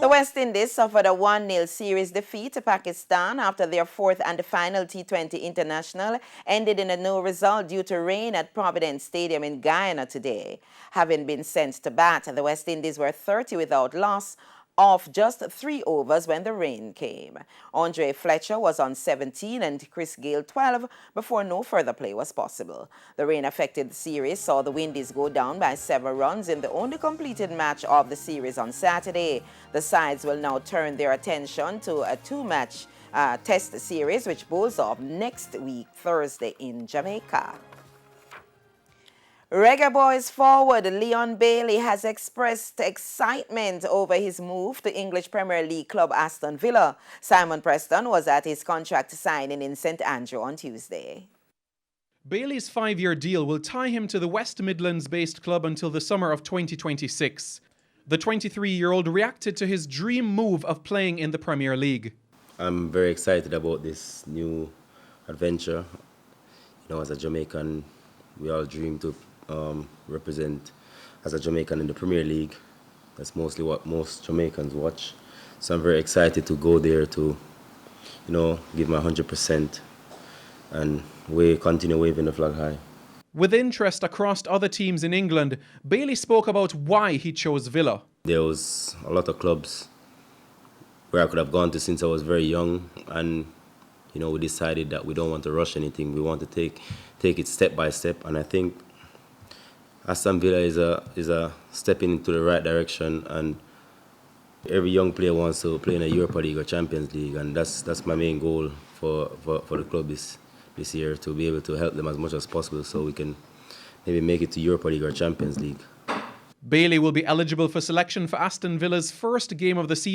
The West Indies suffered a 1-0 series defeat to Pakistan after their fourth and final T20 international ended in a no result due to rain at Providence Stadium in Guyana today. Having been sent to bat, the West Indies were 30 without loss off just 3 overs when the rain came. Andre Fletcher was on 17 and Chris Gayle 12 before no further play was possible. The rain-affected series saw the Windies go down by 7 runs in the only completed match of the series on Saturday. The sides will now turn their attention to a 2-match test series which bowls off next week, Thursday, in Jamaica. Reggae Boys forward Leon Bailey has expressed excitement over his move to English Premier League club Aston Villa. Simon Preston was at his contract signing in St Andrew on Tuesday. Bailey's 5-year deal will tie him to the West Midlands-based club until the summer of 2026. The 23-year-old reacted to his dream move of playing in the Premier League. I'm very excited about this new adventure. You know, as a Jamaican, we all dream to represent as a Jamaican in the Premier League. That's mostly what most Jamaicans watch. So I'm very excited to go there to, you know, give my 100% and continue waving the flag high. With interest across other teams in England, Bailey spoke about why he chose Villa. There was a lot of clubs where I could have gone to since I was very young, and you know, we decided that we don't want to rush anything. We want to take it step by step, and I think Aston Villa is a stepping into the right direction, and every young player wants to play in a Europa League or Champions League, and that's my main goal for the club this year, to be able to help them as much as possible so we can maybe make it to Europa League or Champions League. Bailey will be eligible for selection for Aston Villa's first game of the season